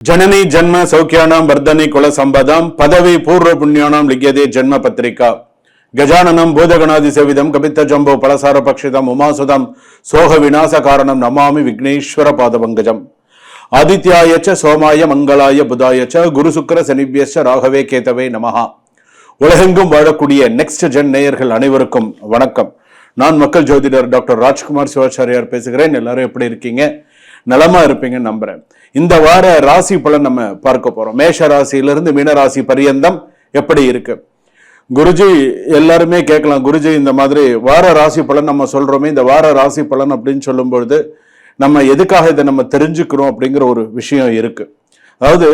जननी जन्म सौख्यानां वर्धनी कुल संपदां पदवी पूर्व पुण्यानां लिख्यते जन्म पत्रिका गजाननं भूतगणादिसेवितं कपित्त जम्बो फलसार पक्षितम् उमासुतं सोह विनाश कारणं नमामि विघ्नेश्वर पादपङ्कजम् आदित्याय च सोमाय मंगलाय बुधाय च गुरु शुक्र शनिभ्यश्च राघवे केतवे नमः. உலகெங்கும் வாழக்கூடிய நெக்ஸ்ட் ஜென் நேயர்கள் அனைவருக்கும் வணக்கம். நான் மக்கள் ஜோதிடர் டாக்டர் ராஜ்குமார் சிவாச்சாரியார் பேசுகிறேன். எல்லாரும் எப்படி இருக்கீங்க? நலமா இருப்பீங்கன்னு நம்புறேன். இந்த வார ராசி பலன் நம்ம பார்க்க போறோம். மேஷ ராசியிலிருந்து மீன ராசி பரியந்தம் எப்படி இருக்கு. குருஜி எல்லாருமே கேட்கலாம், குருஜி இந்த மாதிரி வார ராசி பலன் நம்ம சொல்றோமே, இந்த வார ராசி பலன் அப்படின்னு சொல்லும் பொழுது நம்ம எதுக்காக இதை நம்ம தெரிஞ்சுக்கிறோம் அப்படிங்கிற ஒரு விஷயம் இருக்கு. அதாவது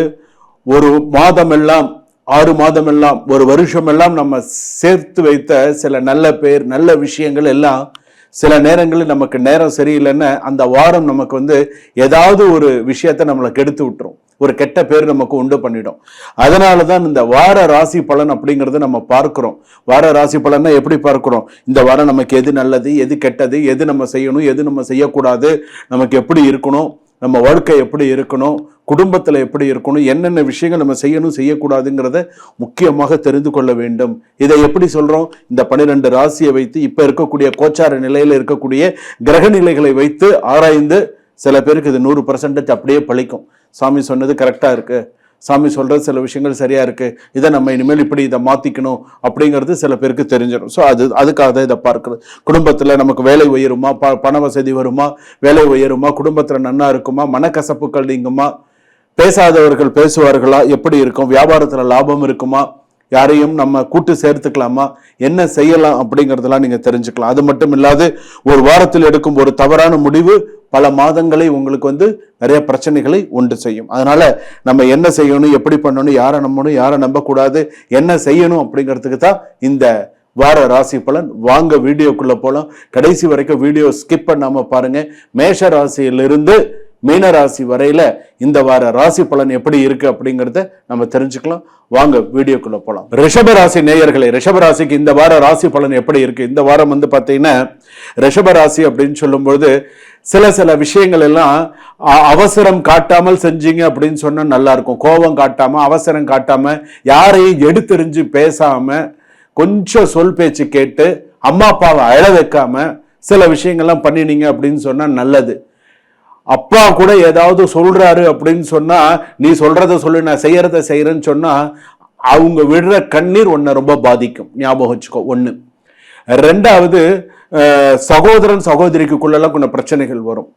ஒரு மாதம் எல்லாம் 6 மாதம் எல்லாம் ஒரு வருஷம் எல்லாம் நம்ம சேர்த்து வைத்த சில நல்ல பேர் நல்ல விஷயங்கள் எல்லாம் சில நேரங்களில் நமக்கு நேரம் சரியில்லைன்னு அந்த வாரம் நமக்கு ஏதாவது ஒரு விஷயத்த நம்மளை கெடுத்து விட்டுரும், ஒரு கெட்ட பேர் நமக்கு உண்டு பண்ணிடும். அதனாலதான் இந்த வார ராசி பலன் அப்படிங்கறத நம்ம பார்க்கிறோம். வார ராசி பலன்னா எப்படி பார்க்கிறோம்? இந்த வாரம் நமக்கு எது நல்லது, எது கெட்டது, எது நம்ம செய்யணும், எது நம்ம செய்யக்கூடாது, நமக்கு எப்படி இருக்கணும், நம்ம வாழ்க்கை எப்படி இருக்கணும், குடும்பத்துல எப்படி இருக்கணும், என்னென்ன விஷயங்கள் நம்ம செய்யணும் செய்யக்கூடாதுங்கிறத முக்கியமாக தெரிந்து கொள்ள வேண்டும். இதை எப்படி சொல்றோம்? இந்த 12 ராசியை வைத்து இப்ப இருக்கக்கூடிய கோச்சார நிலையில இருக்கக்கூடிய கிரக நிலைகளை வைத்து ஆராய்ந்து சில பேருக்கு இது 100% அப்படியே பழிக்கும். சாமி சொன்னது கரெக்டா இருக்கு, சாமி சொல்றது சில விஷயங்கள் சரியா இருக்கு, இதை நம்ம இனிமேல் இப்படி இதை மாத்திக்கணும் அப்படிங்கிறது சில பேருக்கு தெரிஞ்சிடும். ஸோ அதுக்காக தான் இதை பார்க்கிறது. குடும்பத்துல நமக்கு வேலை உயருமா, பண வசதி வருமா, வேலை உயருமா, குடும்பத்துல நன்னா இருக்குமா, மனக்கசப்புகள் நீங்குமா, பேசாதவர்கள் பேசுவார்களா, எப்படி இருக்கும், வியாபாரத்துல லாபம் இருக்குமா, யாரையும் நம்ம கூட்டு சேர்த்துக்கலாமா, என்ன செய்யலாம் அப்படிங்கிறதெல்லாம் நீங்க தெரிஞ்சுக்கலாம். அது மட்டும் இல்லாது ஒரு வாரத்தில் எடுக்கும் ஒரு தவறான முடிவு பல மாதங்களை உங்களுக்கு நிறைய பிரச்சனைகளை உண்டு செய்யும். அதனால நம்ம என்ன செய்யணும், எப்படி பண்ணணும், யாரை நம்பணும், யாரை நம்பக்கூடாது, என்ன செய்யணும் அப்படிங்கிறதுக்கு தான் இந்த வார ராசி பலன். வாங்க வீடியோக்குள்ள போலாம். கடைசி வரைக்கும் வீடியோ ஸ்கிப் பண்ணாம பாருங்க. மேஷ ராசியிலிருந்து மீன ராசி வரையில இந்த வார ராசி பலன் எப்படி இருக்கு அப்படிங்கறத நம்ம தெரிஞ்சுக்கலாம். வாங்க வீடியோக்குள்ள போலாம். ரிஷப ராசி நேயர்களே, ரிஷப ராசிக்கு இந்த வார ராசி பலன் எப்படி இருக்கு? இந்த வாரம் பாத்தீங்கன்னா ரிஷப ராசி அப்படின்னு சொல்லும்போது சில விஷயங்கள் எல்லாம் அவசரம் காட்டாமல் செஞ்சீங்க அப்படின்னு சொன்னா நல்லா இருக்கும். கோபம் காட்டாம, அவசரம் காட்டாம, யாரையும் எடுத்தெறிஞ்சு பேசாம, கொஞ்சம் சொல் பேச்சு கேட்டு அம்மா அப்பாவை அழ வைக்காம சில விஷயங்கள்லாம் பண்ணினீங்க அப்படின்னு சொன்னா நல்லது. அப்பா கூட ஏதாவது சொல்றாரு அப்படின்னு சொன்னா நீ சொல்றத சொல்லு, நான் செய்யறத செய்யறேன்னு சொன்னா அவங்க விடுற கண்ணீர் உன்னை ரொம்ப பாதிக்கும். ஞாபகம் வச்சுக்கோ. 1. 2வது சகோதரன் சகோதரிக்குள்ளெல்லாம் கொஞ்சம் பிரச்சனைகள் வரும்.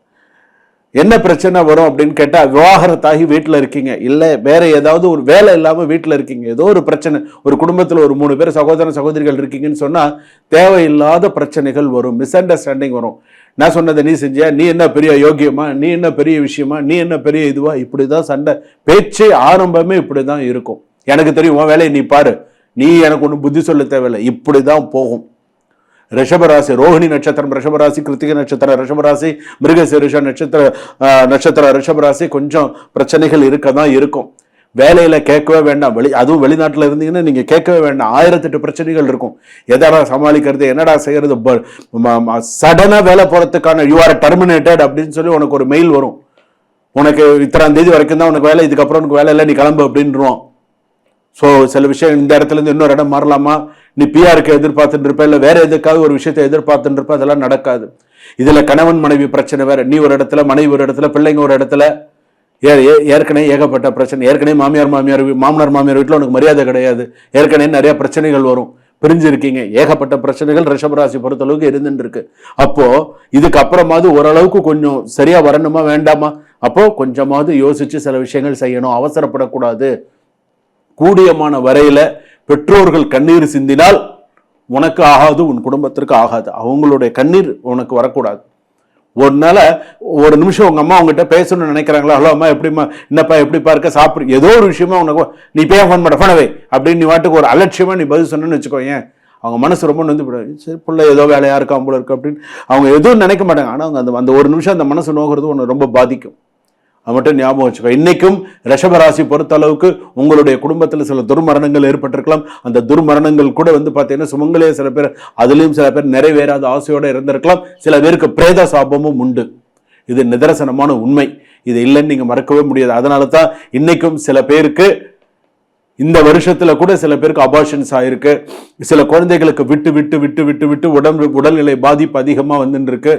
என்ன பிரச்சனை வரும் அப்படின்னு கேட்டா, விவாகரத்தாகி வீட்டுல இருக்கீங்க, இல்ல வேற ஏதாவது ஒரு வேலை இல்லாம வீட்டுல இருக்கீங்க, ஏதோ ஒரு பிரச்சனை, ஒரு குடும்பத்துல ஒரு 3 பேர் சகோதரன் சகோதரிகள் இருக்கீங்கன்னு சொன்னா தேவையில்லாத பிரச்சனைகள் வரும், மிஸ் அண்டர்ஸ்டாண்டிங் வரும். நான் சொன்னதை நீ செஞ்சியா, நீ என்ன பெரிய யோகியமா, நீ என்ன பெரிய விஷயமா, நீ என்ன பெரிய இதுவா, இப்படிதான் சண்டை. பேச்சு ஆரம்பமே இப்படிதான் இருக்கும். எனக்கு தெரியும், உன் வேலையை நீ பாரு, நீ எனக்கு ஒன்றும் புத்தி சொல்ல தேவையில்லை, இப்படிதான் போகும். ரிஷபராசி ரோஹிணி நட்சத்திரம் ரிஷபராசி, கிருத்திகை நட்சத்திரம் ரிஷபராசி, மிருகசீரிஷ நட்சத்திரம் ரிஷபராசி, கொஞ்சம் பிரச்சனைகள் இருக்கதான் இருக்கும். வேலையில கேட்கவே வேண்டாம், அதுவும் வெளிநாட்டுல இருந்தீங்கன்னா நீங்க கேட்கவே வேண்டாம், 1008 பிரச்சனைகள் இருக்கும். எதடா சமாளிக்கிறது, என்னடா செய்யறது, சடனா வேலை போறதுக்கான யூ ஆர் டெர்மினேட்டட் அப்படின்னு சொல்லி உனக்கு ஒரு மெயில் வரும். உனக்கு இத்தனாம் தேதி வரைக்கும் தான் உனக்கு வேலை, இதுக்கப்புறம் உனக்கு வேலை இல்லை, நீ கிளம்பு அப்படின்றான். ஸோ சில விஷயம் இந்த இடத்துல இருந்து இன்னொரு இடம் மாறலாமா, நீ பிஆருக்கு எதிர்பார்த்துட்டு இருப்ப, இல்லை வேற எதுக்காவது ஒரு விஷயத்தை எதிர்பார்த்துட்டு இருப்ப, அதெல்லாம் நடக்காது. இதுல கணவன் மனைவி பிரச்சனை வேற, நீ ஒரு இடத்துல, மனைவி ஒரு இடத்துல, பிள்ளைங்க ஒரு இடத்துல, ஏற்கனவே ஏகப்பட்ட பிரச்சனை. ஏற்கனவே மாமனார் மாமியார் வீட்டில் உனக்கு மரியாதை கிடையாது, ஏற்கனவே நிறைய பிரச்சனைகள் வரும், பிரிஞ்சிருக்கீங்க, ஏகப்பட்ட பிரச்சனைகள் ரிஷபராசி பொறுத்தளவுக்கு இருந்துட்டு இருக்கு. அப்போ இதுக்கு அப்புறமாவது ஓரளவுக்கு கொஞ்சம் சரியா வரணுமா வேண்டாமா? அப்போ கொஞ்சமாவது யோசிச்சு சில விஷயங்கள் செய்யணும், அவசரப்படக்கூடாது. கூடியமான வரையில பெற்றோர்கள் கண்ணீர் சிந்தினால் உனக்கு ஆகாது, உன் குடும்பத்திற்கு ஆகாது. அவங்களுடைய கண்ணீர் உனக்கு வரக்கூடாது. ஒரு நிமிஷம் உங்க அம்மா உங்ககிட்ட பேசணும்னு நினைக்கிறாங்களா, ஹலோ அம்மா எப்படிமா, என்னப்பா எப்படிப்பா இருக்க, சாப்பிடு, ஏதோ ஒரு விஷயமா உனக்கு நீ பேய ஃபோன் பண்ண ஃபோனவே அப்படின்னு நீ வாட்டுக்கு ஒரு அலட்சியமா நீ பதில் சொன்னு வச்சுக்கோ. ஏன் அவங்க மனசு ரொம்ப நொந்து, சரி பிள்ளை ஏதோ வேலையா இருக்கா போல இருக்கு அப்படின்னு அவங்க எதுவும் நினைக்க மாட்டாங்க. ஆனா அவங்க அந்த ஒரு நிமிஷம் அந்த மனசு நோகிறது உன்னை ரொம்ப பாதிக்கும். அது மட்டும் ஞாபகம் வச்சுக்கோ. இன்னைக்கும் ரிஷபராசி பொறுத்த அளவுக்கு உங்களுடைய குடும்பத்தில் சில துர்மரணங்கள் ஏற்பட்டிருக்கலாம். அந்த துர்மரணங்கள் கூட பாத்தீங்கன்னா சுமங்கலே சில பேர், அதுலயும் சில பேர் நிறைவேறாத ஆசையோட இருந்திருக்கலாம். சில பேருக்கு பிரேத சாபமும் உண்டு. இது நிதர்சனமான உண்மை. இது இல்லைன்னு நீங்க மறக்கவே முடியாது. அதனால தான் இன்னைக்கும் சில பேருக்கு இந்த வருஷத்துல கூட சில பேருக்கு அபார்ஷன்ஸ் ஆயிருக்கு. சில குழந்தைகளுக்கு விட்டு விட்டு விட்டு விட்டு விட்டு உடல்நிலை பாதிப்பு அதிகமா வந்துட்டு இருக்கு.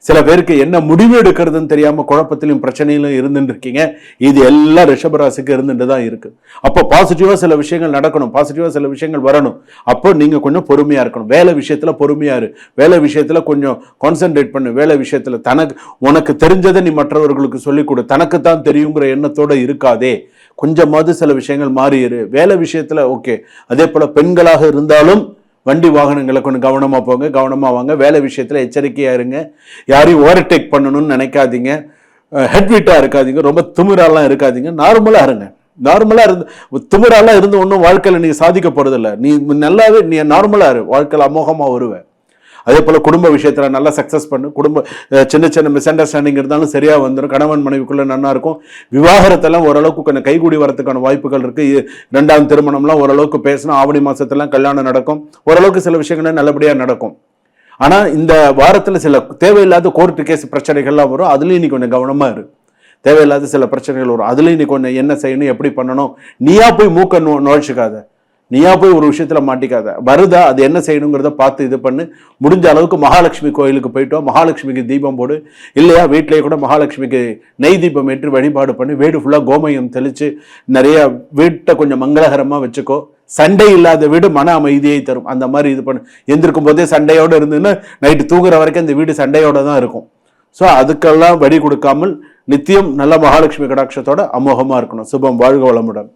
சில பேருக்கு என்ன முடிவு எடுக்கிறதுன்னு தெரியாம குழப்பத்திலும் பிரச்சனையிலும் இருந்துட்டு இருக்கீங்க. இது எல்லாம் ரிஷபராசிக்கு இருந்துட்டு தான் இருக்கு. அப்போ பாசிட்டிவா சில விஷயங்கள் நடக்கணும், பாசிட்டிவா சில விஷயங்கள் வரணும். அப்போ நீங்க கொஞ்சம் பொறுமையா இருக்கணும். வேலை விஷயத்துல பொறுமையா இரு, வேலை விஷயத்துல கொஞ்சம் கான்சென்ட்ரேட் பண்ணு. வேலை விஷயத்துல உனக்கு தெரிஞ்சதை நீ மற்றவர்களுக்கு சொல்லிக் கொடு. தனக்கு தான் தெரியுங்கிற எண்ணத்தோட இருக்காதே. கொஞ்சமாவது சில விஷயங்கள் மாறிடு. வேலை விஷயத்துல ஓகே. அதே போல பெண்களாக இருந்தாலும் வண்டி வாகனங்களை கொஞ்சம் கவனமா போங்க, கவனமா வாங்க. வேலை விஷயத்துல எச்சரிக்கையா இருங்க. யாரையும் ஓவர்டேக் பண்ணணும்னு நினைக்காதீங்க. ஹெட்வீட்டா இருக்காதீங்க. ரொம்ப திமிராலாம் இருக்காதீங்க. நார்மலா இருங்க. நார்மலா இருந்து திமிராலாம் இருந்து ஒன்றும் வாழ்க்கையில நீ சாதிக்க போறதில்ல. நீ நல்லாவே நீ நார்மலா இரு, வாழ்க்கையில அமோகமா வருவேன். அதே போல குடும்ப விஷயத்துல நல்லா சக்சஸ் பண்ணு. சின்ன சின்ன மிஸ் அண்டர்ஸ்டாண்டிங் இருந்தாலும் சரியா வந்துடும். கணவன் மனைவிக்குள்ள நல்லா இருக்கும். விவாகரத்தெல்லாம் ஓரளவுக்கு கொஞ்சம் கைகூடி வரதுக்கான வாய்ப்புகள் இருக்கு. 2ஆம் திருமணம்லாம் ஓரளவுக்கு பேசணும். ஆவணி மாசத்துலாம் கல்யாணம் நடக்கும். ஓரளவுக்கு சில விஷயங்கள் நல்லபடியா நடக்கும். ஆனா இந்த வாரத்துல சில தேவையில்லாத கோர்ட்டு கேஸ் பிரச்சனைகள்லாம் வரும். அதுலயும் நீ கொஞ்சம் கவனமா இரு. தேவையில்லாத சில பிரச்சனைகள் வரும். அதுலயும் நீ கொஞ்சம் என்ன செய்யணும், எப்படி பண்ணணும், நீயா போய் மூக்க நுழைச்சிக்காத. நீயா போய் ஒரு விஷயத்துல மாட்டிக்காத. வருதா அது என்ன செய்யணுங்கிறத பார்த்து இது பண்ணு. முடிஞ்ச அளவுக்கு மகாலட்சுமி கோயிலுக்கு போயிட்டோம், மகாலட்சுமிக்கு தீபம் போடு. இல்லையா வீட்டிலேயே கூட மகாலட்சுமிக்கு நெய் தீபம் ஏற்றி வழிபாடு பண்ணி வீடு ஃபுல்லா கோமயம் தெளிச்சு நிறைய வீட்டை கொஞ்சம் மங்களகரமா வச்சுக்கோ. சண்டை இல்லாத வீடு மன அமைதியை தரும். அந்த மாதிரி இது பண்ணு. எந்திருக்கும் போதே சண்டையோட இருந்துன்னு நைட்டு தூங்குற வரைக்கும் இந்த வீடு சண்டையோட தான் இருக்கும். ஸோ அதுக்கெல்லாம் வழி கொடுக்காமல் நித்தியம் நல்ல மகாலட்சுமி கடாட்சத்தோட அமோகமா இருக்கணும். சுபம். வாழ்க வளமுடன்.